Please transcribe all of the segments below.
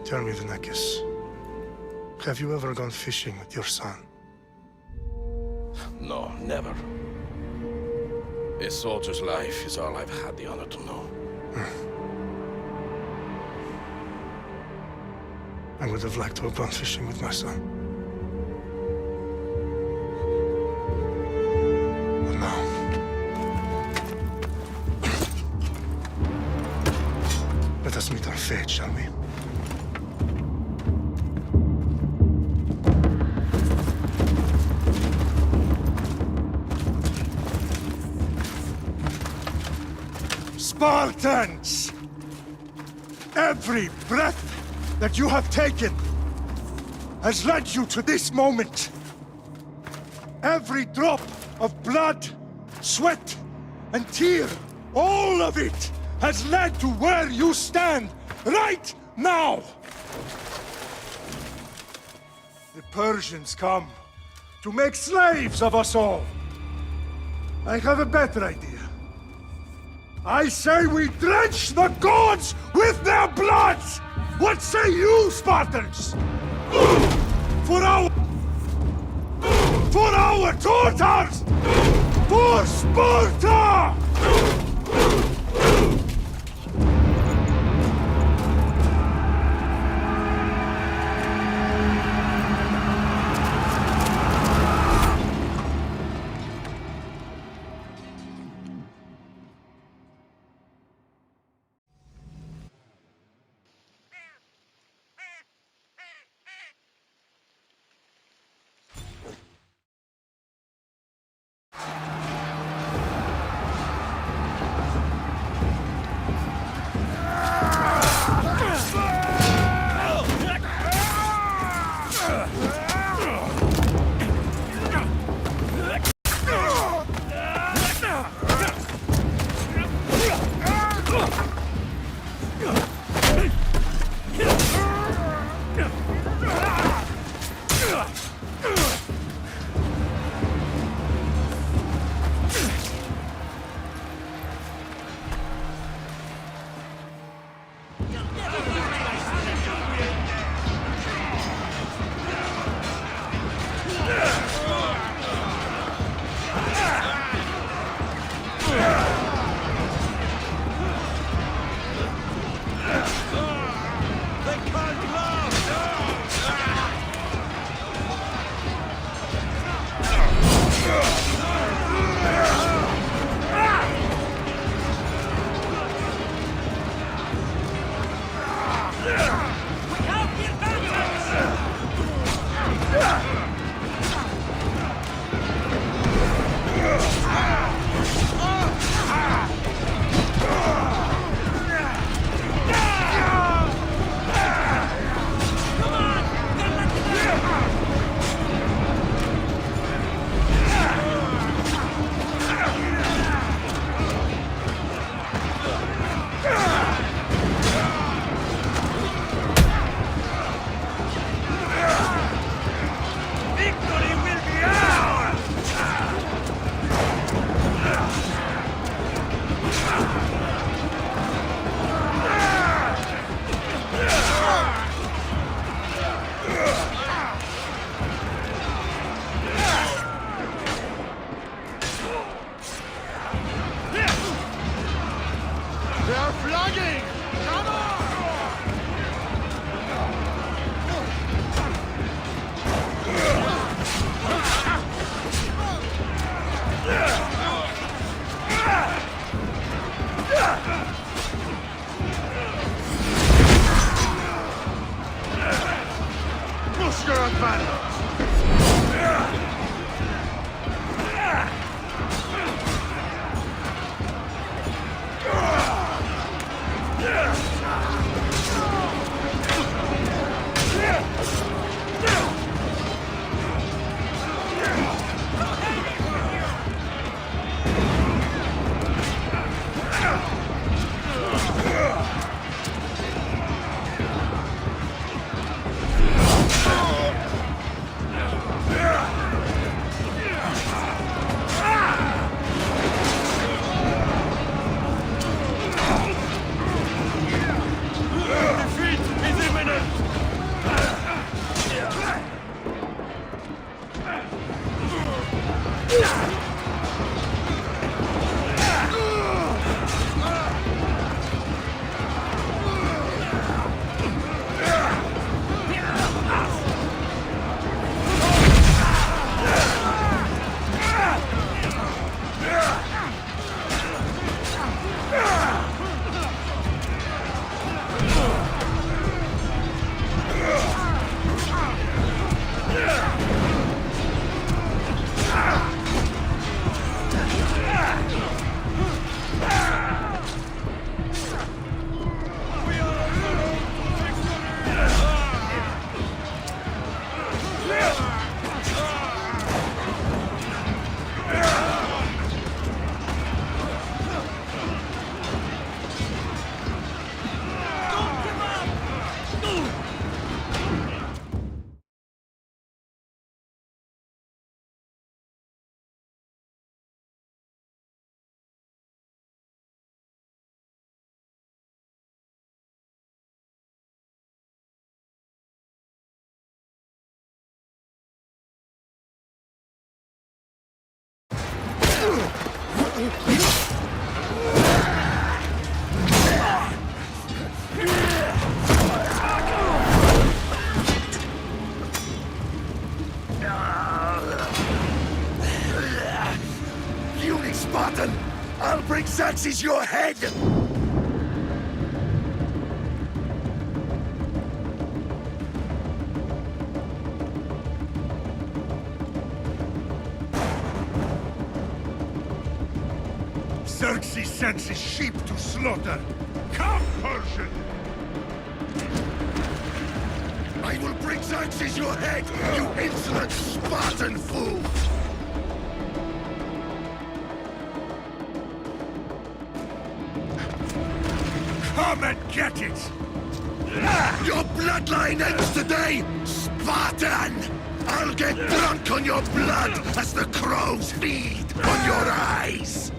Tell me, Vinakis, have you ever gone fishing with your son? No, never. A soldier's life is all I've had the honor to know. I would have liked to have gone fishing with my son. But no. Let us meet our fate, shall we? Spartans! Every breath that you have taken has led you to this moment. Every drop of blood, sweat, and tear, all of it has led to where you stand right now. The Persians come to make slaves of us all. I have a better idea. I say we drench the gods with their blood! What say you, Spartans? For our daughters! For Sparta! Xerxes sends his sheep to slaughter. Come, Persian! I will bring Xerxes your head, you insolent Spartan fool! Come and get it! Your bloodline ends today, Spartan! I'll get drunk on your blood as the crows feed on your eyes!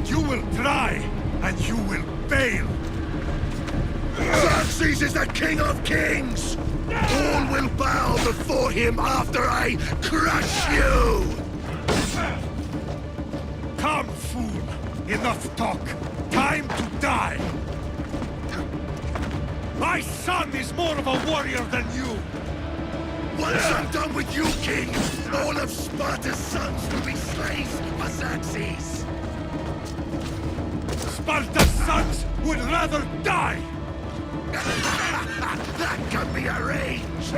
You will try, and you will fail! Xerxes is the king of kings! All will bow before him after I crush you! Come, fool! Enough talk! Time to die! My son is more of a warrior than you! Once I'm done with you, king, all of Sparta's sons will be slaves for Xerxes! Sparta's sons would rather die! That can be arranged!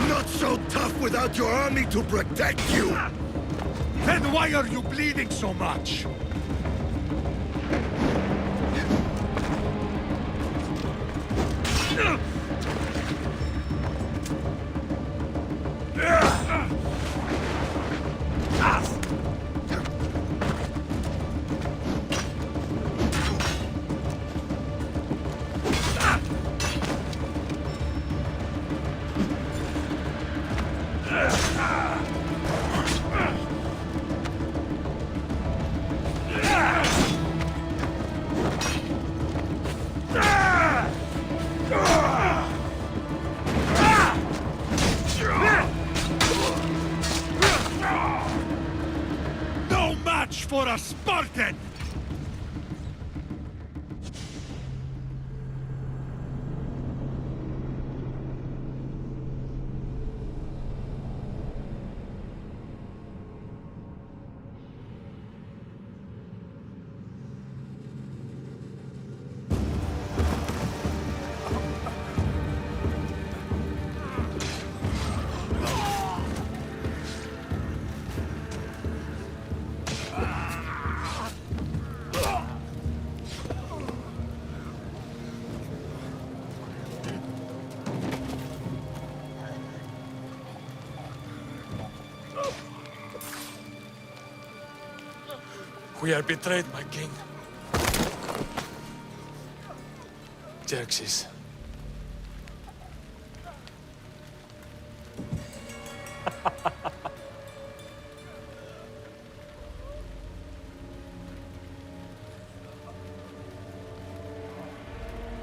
Not so tough without your army to protect you! Then why are you bleeding so much? No match for a Spartan! We are betrayed, my king. Xerxes.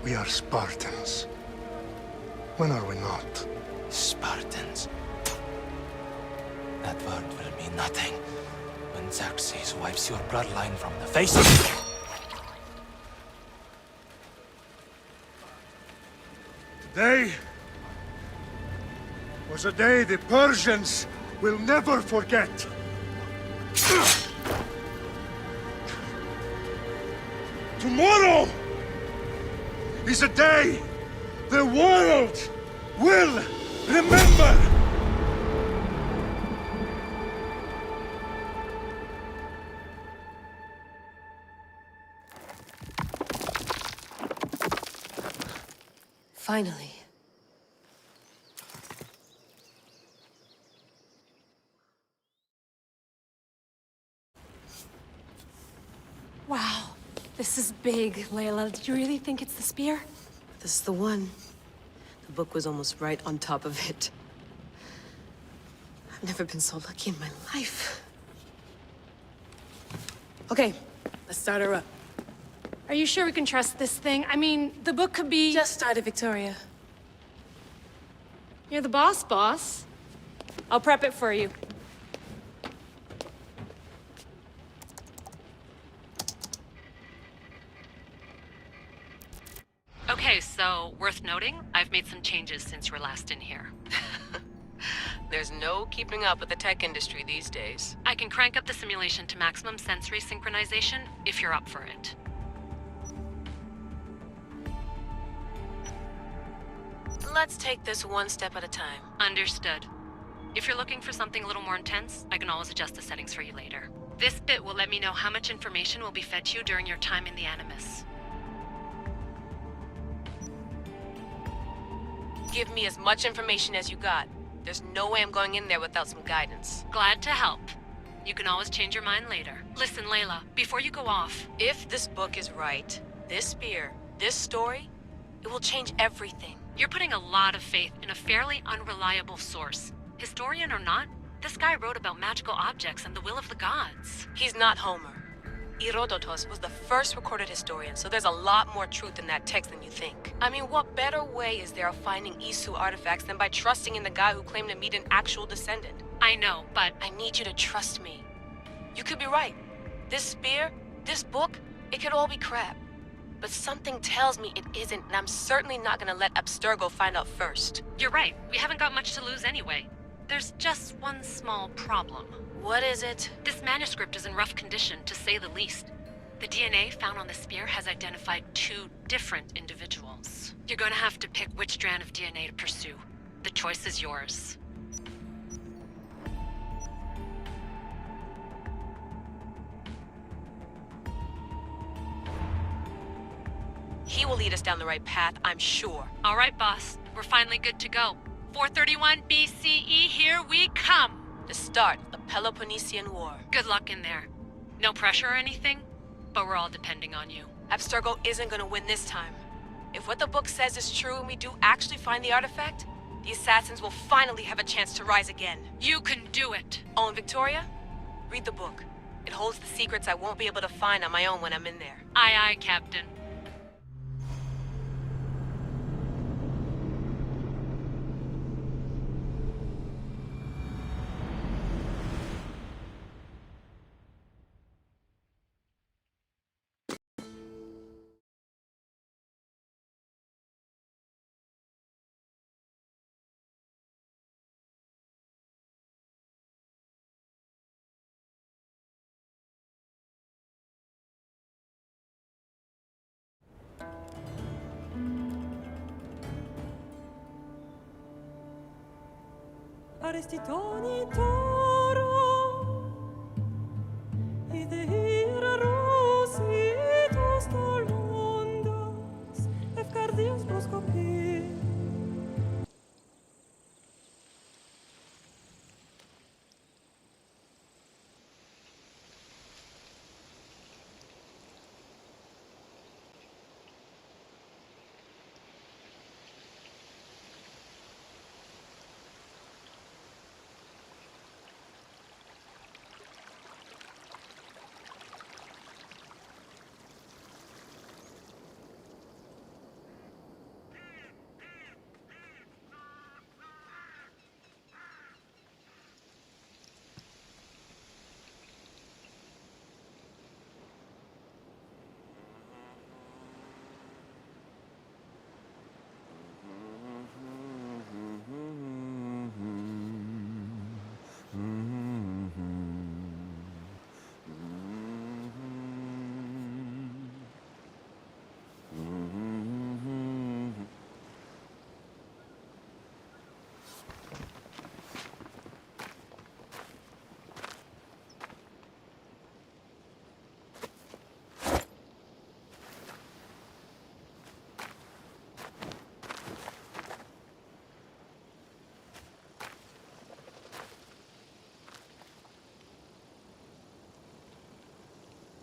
We are Spartans. When are we not? Spartans. That word will mean nothing when Xerxes wipes your bloodline from the face of the... Today was a day the Persians will never forget. Tomorrow is a day the world will remember. Finally. Wow, this is big, Layla. Did you really think it's the spear? This is the one. The book was almost right on top of it. I've never been so lucky in my life. Okay, let's start her up. Are you sure we can trust this thing? I mean, the book could be... Just started, Victoria. You're the boss. I'll prep it for you. Okay, so worth noting, I've made some changes since you were last in here. There's no keeping up with the tech industry these days. I can crank up the simulation to maximum sensory synchronization if you're up for it. Let's take this one step at a time. Understood. If you're looking for something a little more intense, I can always adjust the settings for you later. This bit will let me know how much information will be fed to you during your time in the Animus. Give me as much information as you got. There's no way I'm going in there without some guidance. Glad to help. You can always change your mind later. Listen, Layla, before you go off... If this book is right, this spear, this story, it will change everything. You're putting a lot of faith in a fairly unreliable source. Historian or not, this guy wrote about magical objects and the will of the gods. He's not Homer. Herodotus was the first recorded historian, so there's a lot more truth in that text than you think. I mean, what better way is there of finding Isu artifacts than by trusting in the guy who claimed to meet an actual descendant? I know, but... I need you to trust me. You could be right. This spear, this book, it could all be crap. But something tells me it isn't, and I'm certainly not gonna let Abstergo find out first. You're right. We haven't got much to lose anyway. There's just one small problem. What is it? This manuscript is in rough condition, to say the least. The DNA found on the spear has identified 2 different individuals. You're gonna have to pick which strand of DNA to pursue. The choice is yours. He will lead us down the right path, I'm sure. All right, boss. We're finally good to go. 431 BCE, here we come! The start of the Peloponnesian War. Good luck in there. No pressure or anything, but we're all depending on you. Abstergo isn't gonna win this time. If what the book says is true and we do actually find the artifact, the assassins will finally have a chance to rise again. You can do it! Oh, and Victoria? Read the book. It holds the secrets I won't be able to find on my own when I'm in there. Aye, aye, Captain. Aristitoni toro ide ira rositos tolondas efcardios proscopi.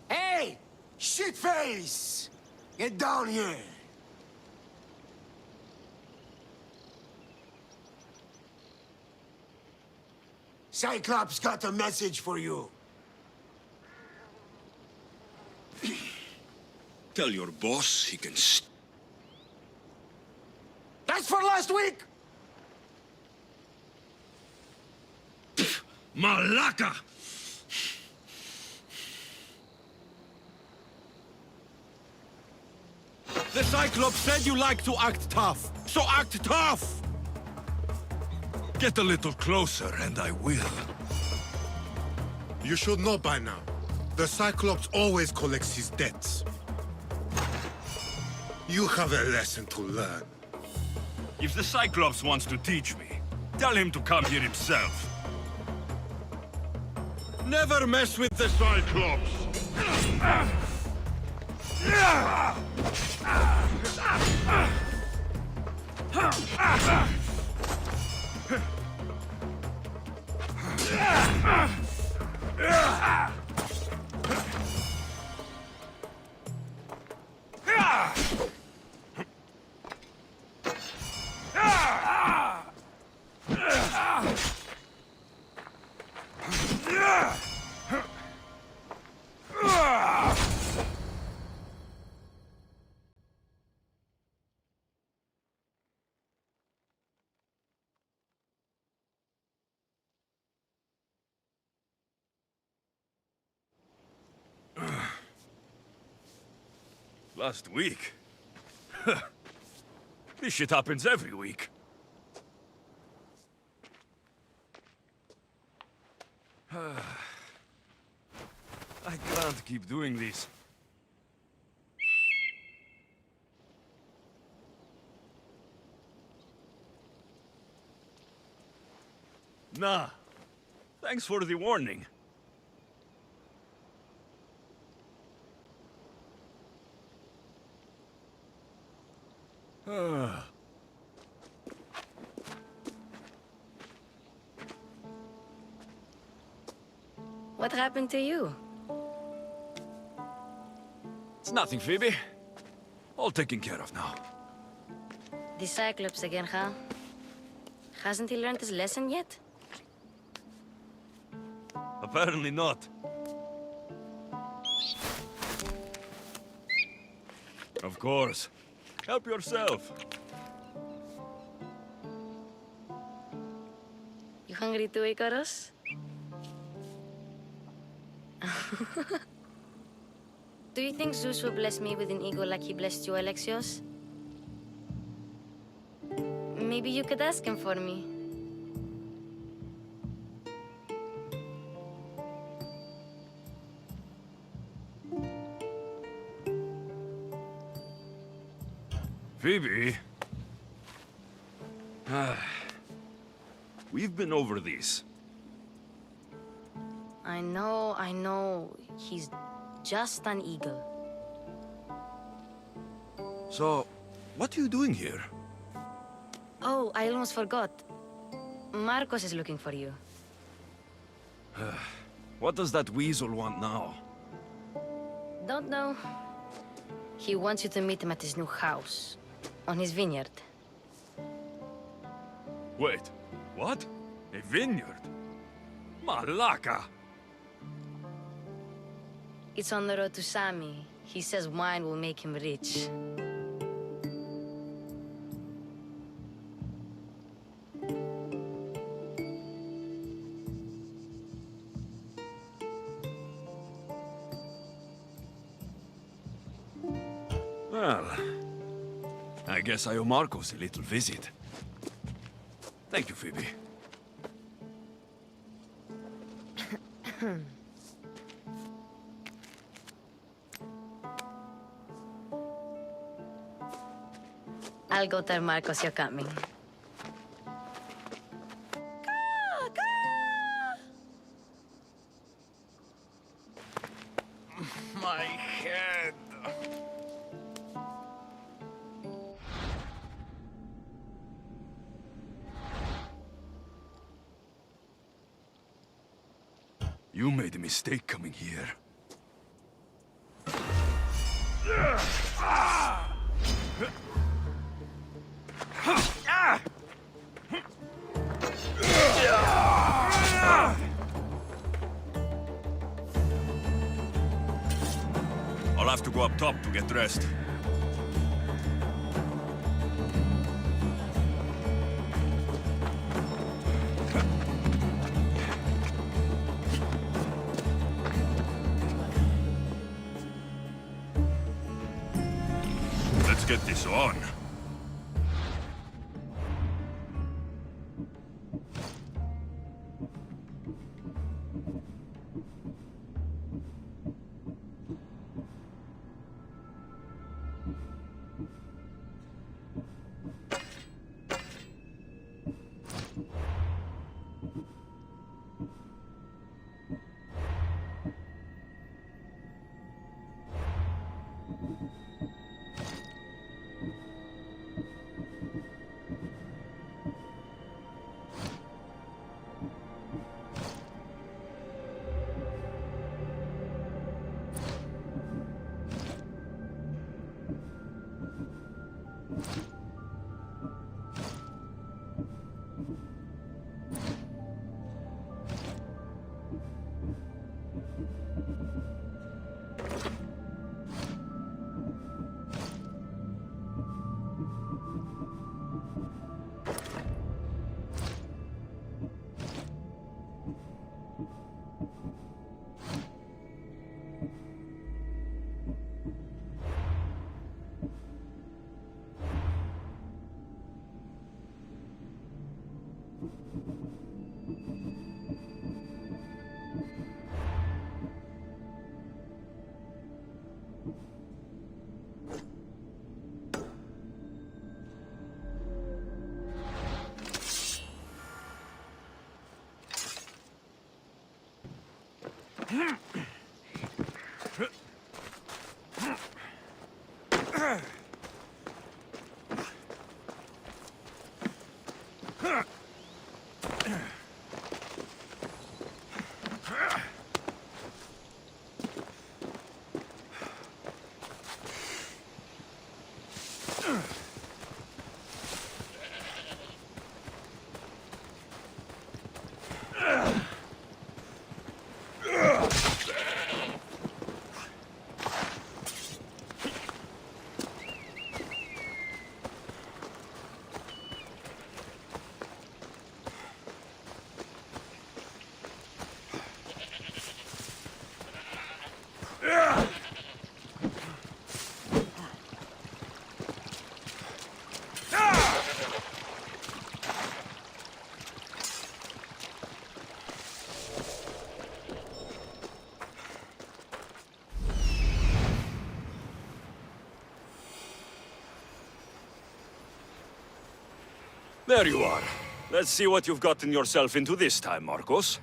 Hey! Shitface! Get down here! Cyclops got a message for you. Tell your boss he can That's for last week! Malaka! The Cyclops said you like to act tough, so act tough! Get a little closer and I will. You should know by now. The Cyclops always collects his debts. You have a lesson to learn. If the Cyclops wants to teach me, Tell him to come here himself. Never mess with the Cyclops! Last week? This shit happens every week. I can't keep doing this. Nah. Thanks for the warning. What happened to you? It's nothing, Phoebe. All taken care of now. The Cyclops again, huh? Hasn't he learned his lesson yet? Apparently not. Of course. Help yourself. You hungry too, Icarus? Do you think Zeus will bless me with an ego like he blessed you, Alexios? Maybe you could ask him for me. Phoebe? We've been over this. I know. He's just an eagle. So, what are you doing here? Oh, I almost forgot. Marcos is looking for you. What does that weasel want now? Don't know. He wants you to meet him at his new house. On his vineyard. Wait, what? A vineyard? Malaka! It's on the road to Sami. He says wine will make him rich. Well, I guess I owe Marcos a little visit. Thank you, Phoebe. I'll go tell Marcos you're coming. My head. You made a mistake coming here. I'll have to go up top to get dressed. Let's get this on. There you are. Let's see what you've gotten yourself into this time, Marcos.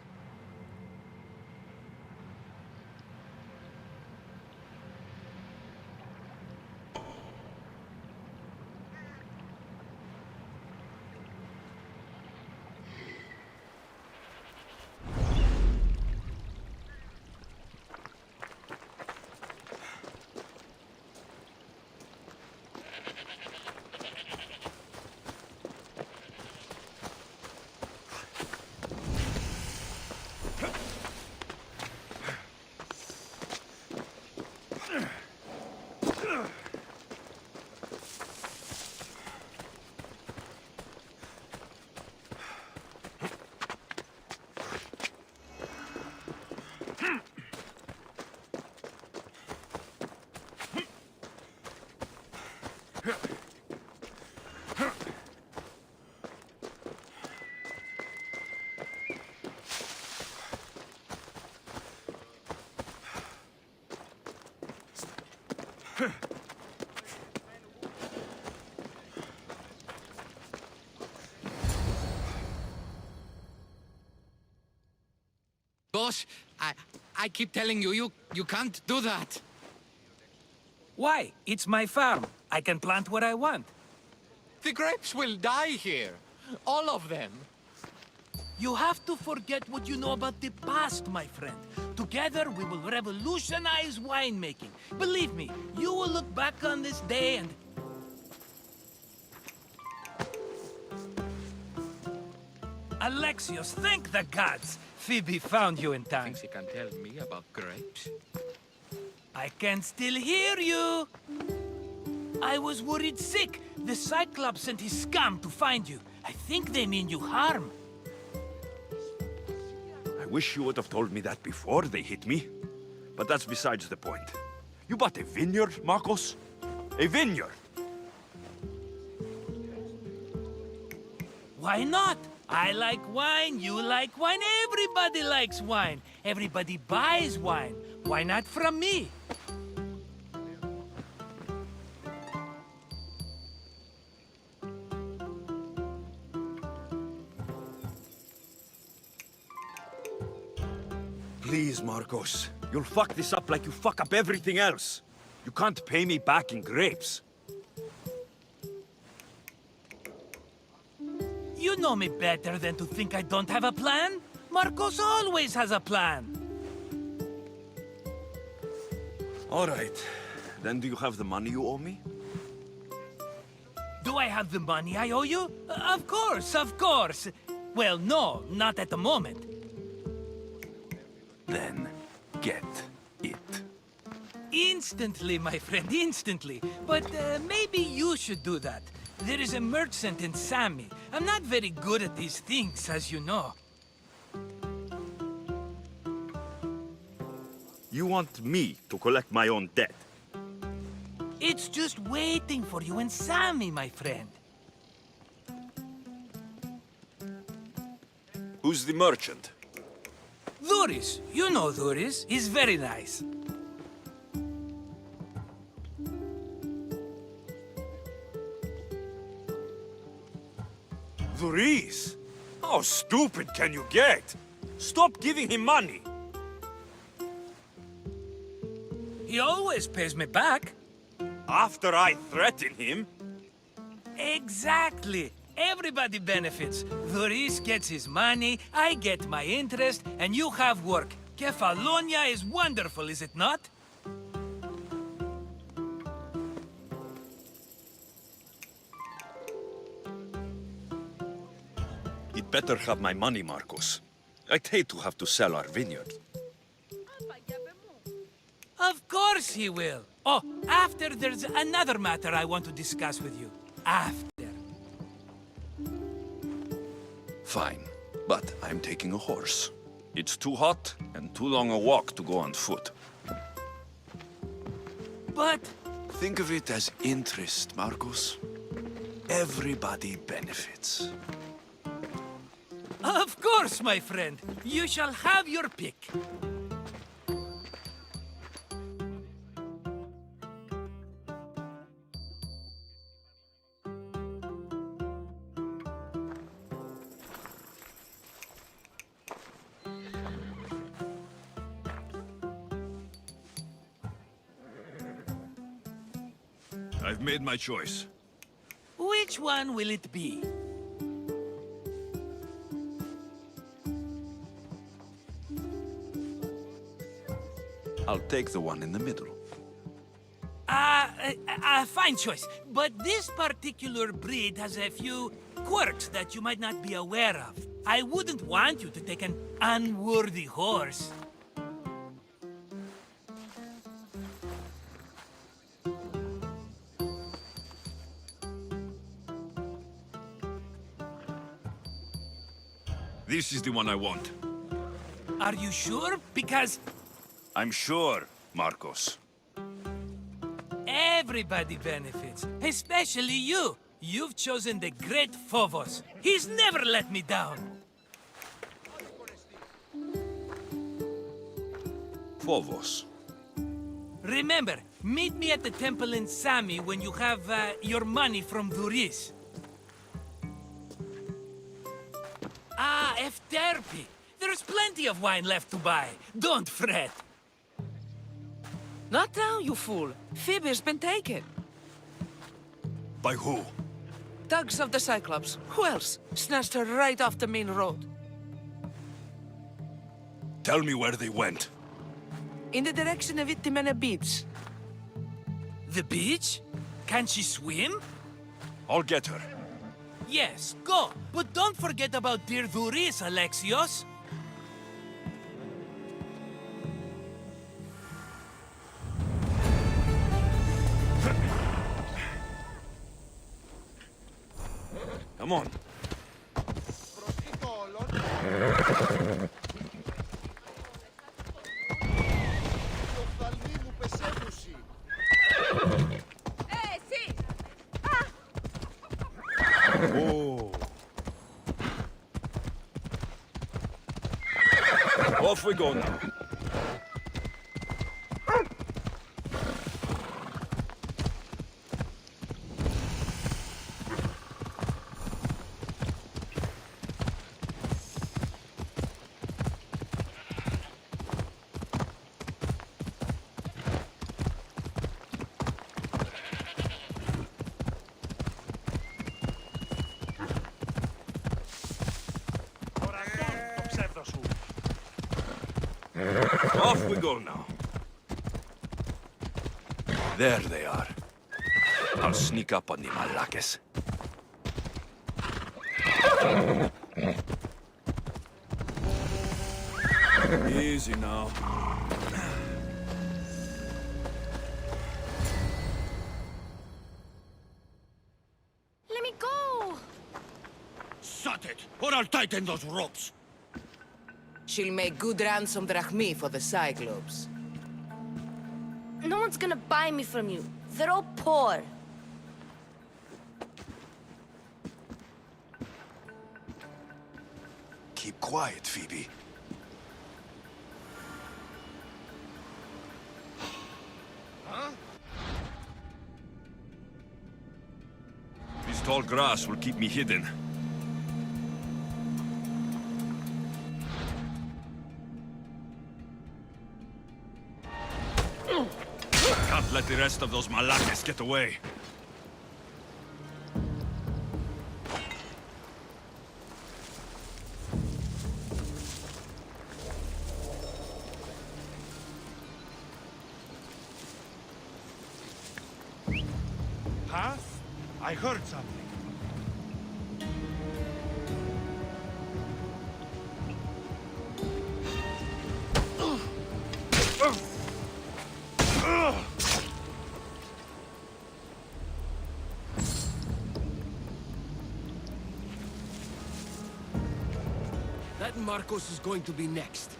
Boss, I keep telling you, you can't do that. Why? It's my farm. I can plant what I want. The grapes will die here. All of them. You have to forget what you know about the past, my friend. Together, we will revolutionize winemaking. Believe me, you will look back on this day and... Alexios, thank the gods! Phoebe found you in time. Thinks he can tell me about grapes? I can still hear you! I was worried sick. The Cyclops sent his scum to find you. I think they mean you harm. I wish you would have told me that before they hit me. But that's besides the point. You bought a vineyard, Marcos? A vineyard? Why not? I like wine, you like wine, everybody likes wine. Everybody buys wine. Why not from me? Please, Marcos. You'll fuck this up like you fuck up everything else. You can't pay me back in grapes. You know me better than to think I don't have a plan. Marcos always has a plan. All right. Then do you have the money you owe me? Do I have the money I owe you? Of course, of course. Well, no, not at the moment. Then get it. Instantly, my friend, instantly. But maybe you should do that. There is a merchant in Sami. I'm not very good at these things, as you know. You want me to collect my own debt? It's just waiting for you in Sami, my friend. Who's the merchant? Dhuris. You know Dhuris. He's very nice. Dhuris? How stupid can you get? Stop giving him money! He always pays me back. After I threaten him? Exactly. Everybody benefits. Dhuris gets his money, I get my interest, and you have work. Kefalonia is wonderful, is it not? He'd better have my money, Marcos. I'd hate to have to sell our vineyard. Of course he will. Oh, after there's another matter I want to discuss with you. After. Fine, but I'm taking a horse. It's too hot and too long a walk to go on foot. But... Think of it as interest, Marcos. Everybody benefits. Of course, my friend. You shall have your pick. I've made my choice. Which one will it be? I'll take the one in the middle. Fine choice. But this particular breed has a few quirks that you might not be aware of. I wouldn't want you to take an unworthy horse. This is the one I want. Are you sure? Because... I'm sure, Marcos. Everybody benefits, especially you. You've chosen the great Phobos. He's never let me down. Phobos. Remember, meet me at the temple in Sami when you have your money from Dhuris. Ah, Efterpi. There's plenty of wine left to buy. Don't fret. Not now, you fool. Phoebe's been taken. By who? Thugs of the Cyclops. Who else? Snatched her right off the main road. Tell me where they went. In the direction of Itimena Beach. The beach? Can she swim? I'll get her. Yes, go. But don't forget about dear Dhuris, Alexios. Come on. Oh. Off we go now. Off we go now. There they are. I'll sneak up on the Malakes. Easy now. Let me go! Shut it, or I'll tighten those ropes. She'll make good ransom drachmi for the Cyclops. No one's gonna buy me from you. They're all poor. Keep quiet, Phoebe. This tall grass will keep me hidden. Can't let the rest of those Malakes get away. Path? I heard something. That Marcos is going to be next.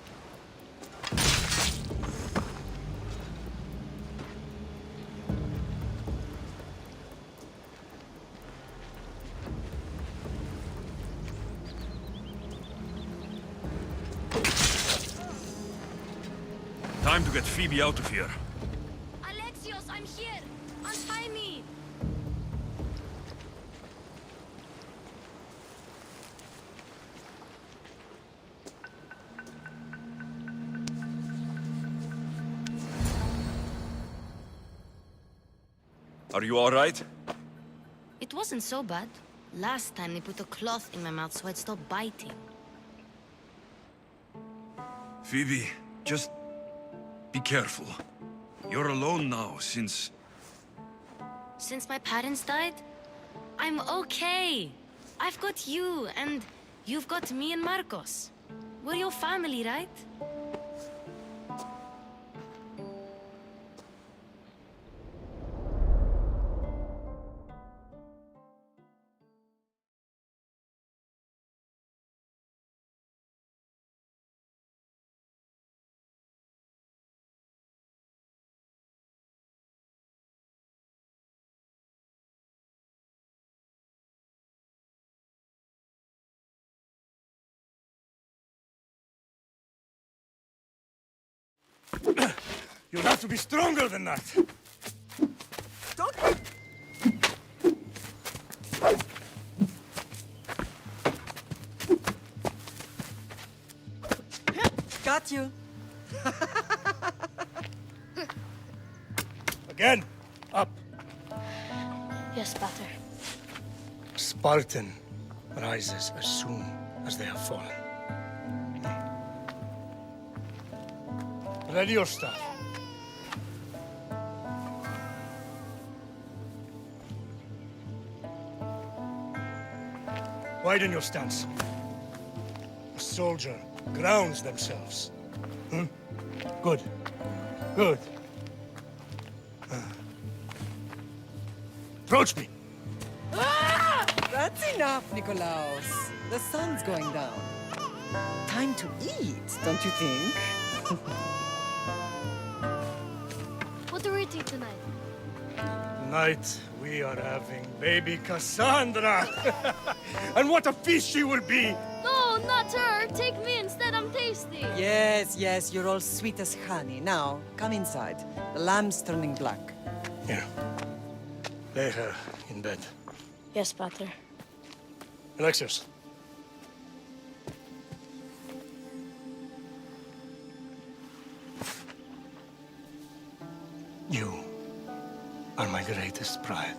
Time to get Phoebe out of here. Alexios, I'm here! Untie me! Are you all right? It wasn't so bad. Last time they put a cloth in my mouth so I'd stop biting. Phoebe, just be careful. You're alone now since... Since my parents died, I'm okay. I've got you, and you've got me and Marcos. We're your family, right? You'll have to be stronger than that. Don't... Got you. Again, up. Yes, Pater. Spartan rises as soon as they have fallen. Ready your staff. Widen your stance. A soldier grounds themselves. Good. Good. Approach me. Ah! That's enough, Nikolaos. The sun's going down. Time to eat, don't you think? What are we eating tonight? Tonight, we are having baby Cassandra. And what a feast she will be! No, not her! Take me instead, I'm tasty! Yes, yes, you're all sweet as honey. Now, come inside. The lamb's turning black. Here. Lay her in bed. Yes, Pater. Alexios. You are my greatest pride.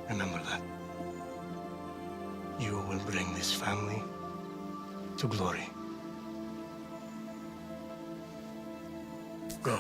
Remember that. You will bring this family to glory. Go.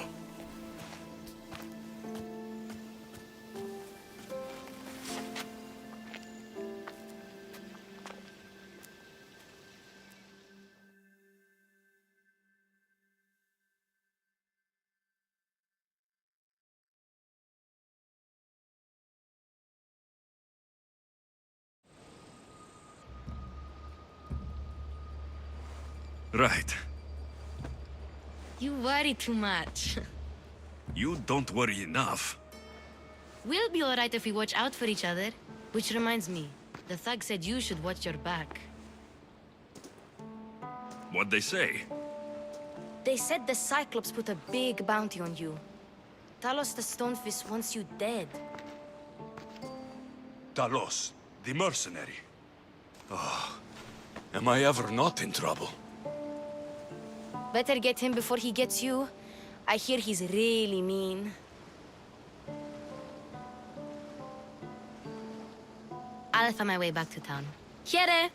Right. You worry too much. You don't worry enough. We'll be alright if we watch out for each other. Which reminds me, the thug said you should watch your back. What'd they say? They said the Cyclops put a big bounty on you. Talos the Stonefist wants you dead. Talos, the mercenary. Oh, am I ever not in trouble? Better get him before he gets you. I hear he's really mean. I'll find my way back to town. Here!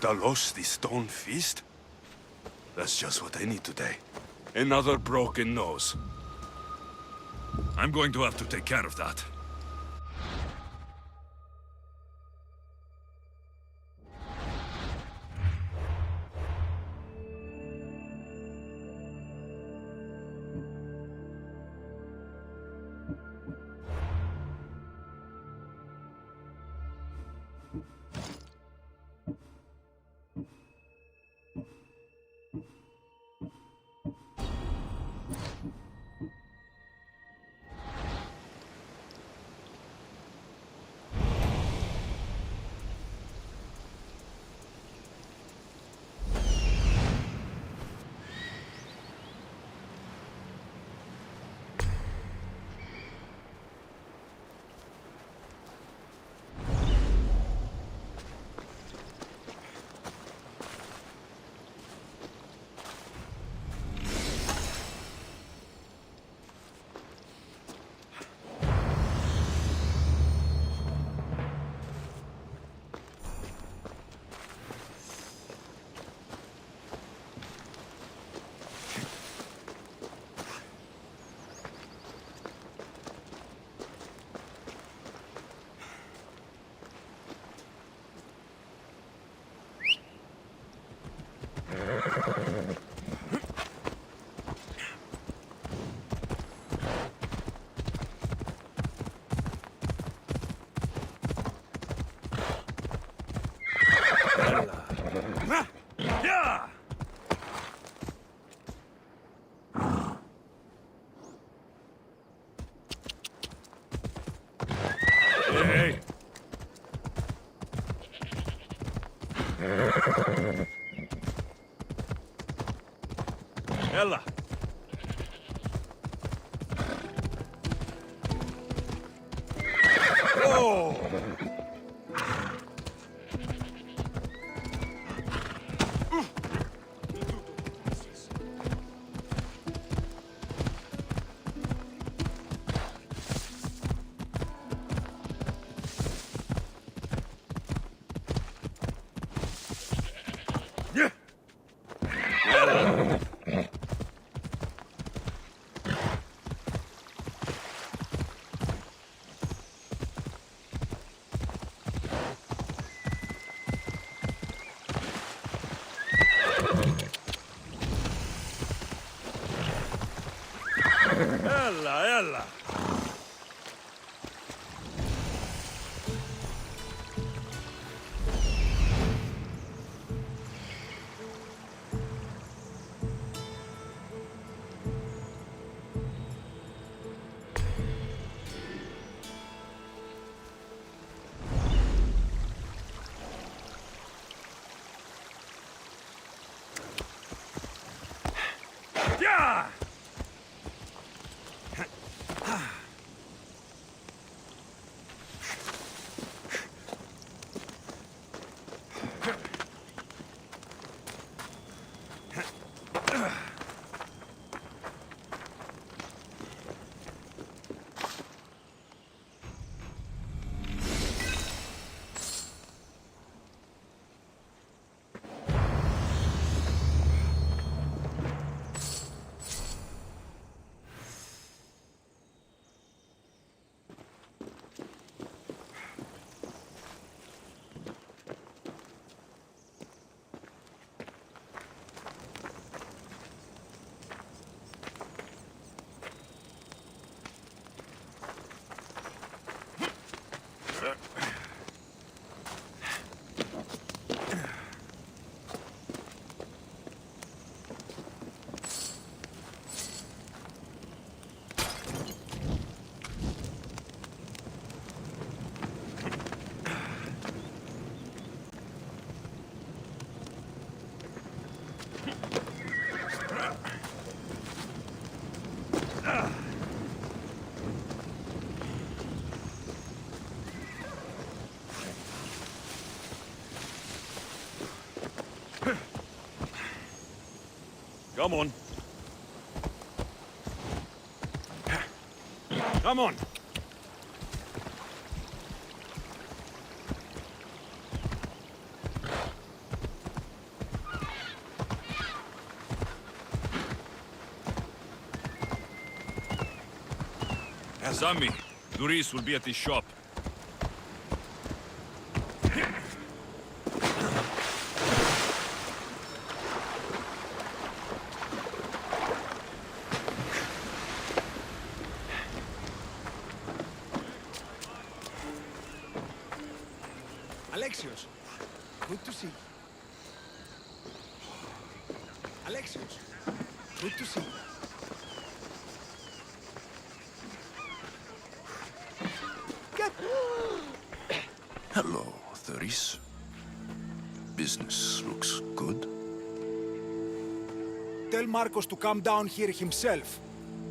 Talos, the Stone Fist? That's just what I need today. Another broken nose. I'm going to have to take care of that. Hey! Ella! Oh! Ella, Ella! Yeah! Come on. Come on. Azami, Duris will be at his shop. Alexios, good to see you. Alexios, good to see you. Hello, Thuris. Business looks good. Tell Marcos to come down here himself,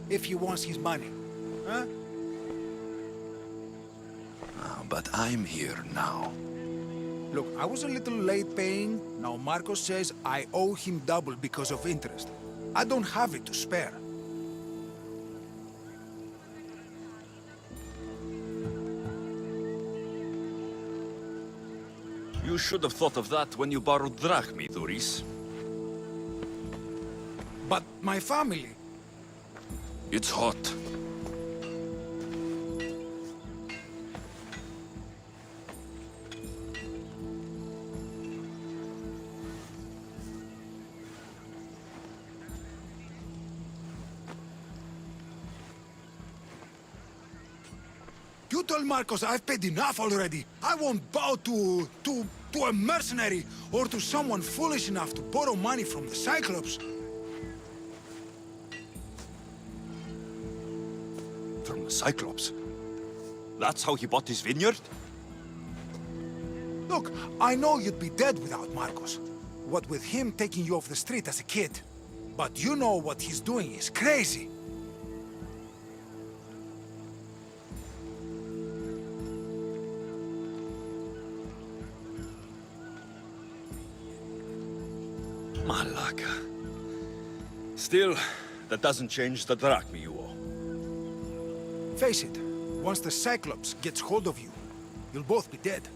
if he wants his money. Huh? But I'm here now. Look, I was a little late paying. Now Marcos says I owe him double because of interest. I don't have it to spare. You should have thought of that when you borrowed drachmi, Duris. But my family... It's hot. You told Marcos I've paid enough already. I won't bow to a mercenary or to someone foolish enough to borrow money from the Cyclops. From the Cyclops? That's how he bought his vineyard? Look, I know you'd be dead without Marcos. What with him taking you off the street as a kid. But you know what he's doing is crazy. Malaka. Still, that doesn't change the drachmi you owe. Face it, once the Cyclops gets hold of you, you'll both be dead.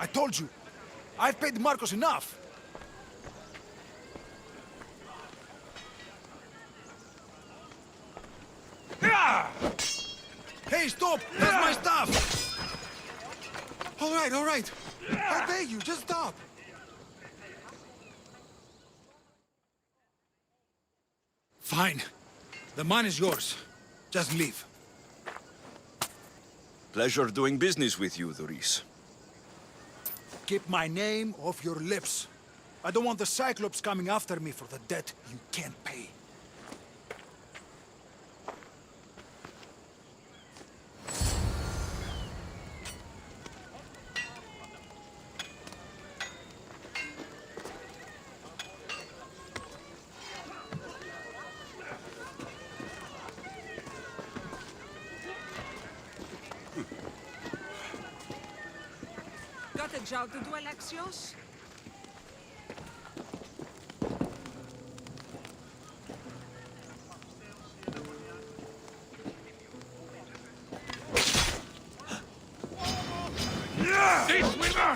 I told you, I've paid Marcos enough. Hey, stop! That's my stuff! All right, all right. I beg you, just stop. Fine. The man is yours. Just leave. Pleasure doing business with you, Duris. Keep my name off your lips. I don't want the Cyclops coming after me for the debt you can't pay. Got a job to do, Alexios? This winner!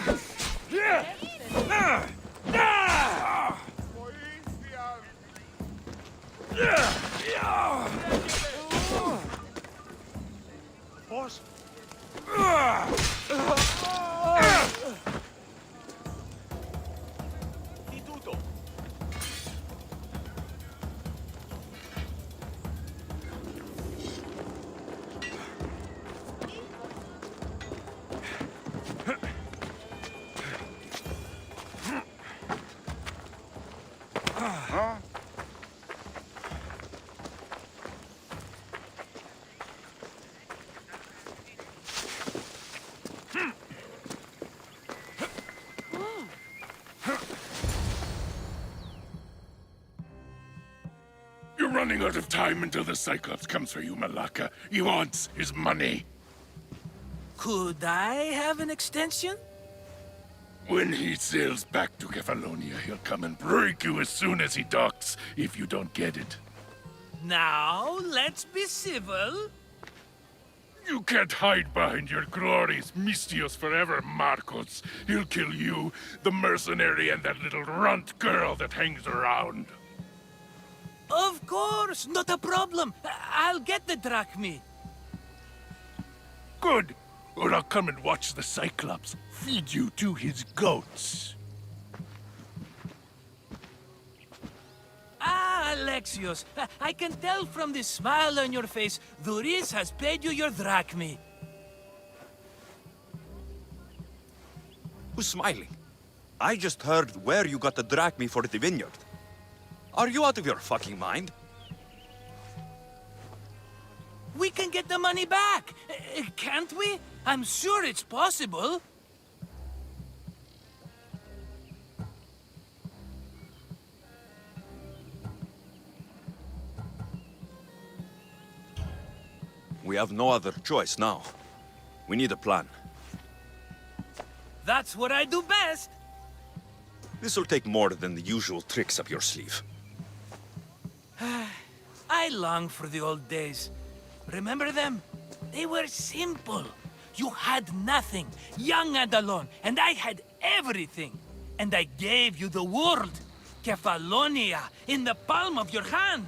Boss? running out of time until the Cyclops comes for you, Malaka. He wants his money. Could I have an extension? When he sails back to Kefalonia, he'll come and break you as soon as he docks, if you don't get it. Now, let's be civil. You can't hide behind your glories, Mistios forever, Marcos. He'll kill you, the mercenary, and that little runt girl that hangs around. Of course, not a problem. I'll get the drachmi. Good. Or I'll come and watch the Cyclops feed you to his goats. Ah, Alexios, I can tell from the smile on your face, Duris has paid you your drachmi. Who's smiling? I just heard where you got the drachmi for the vineyard. Are you out of your fucking mind? We can get the money back, can't we? I'm sure it's possible. We have no other choice now. We need a plan. That's what I do best. This'll take more than the usual tricks up your sleeve. I long for the old days. Remember them? They were simple. You had nothing, young and alone, and I had everything. And I gave you the world, Kefalonia, in the palm of your hand.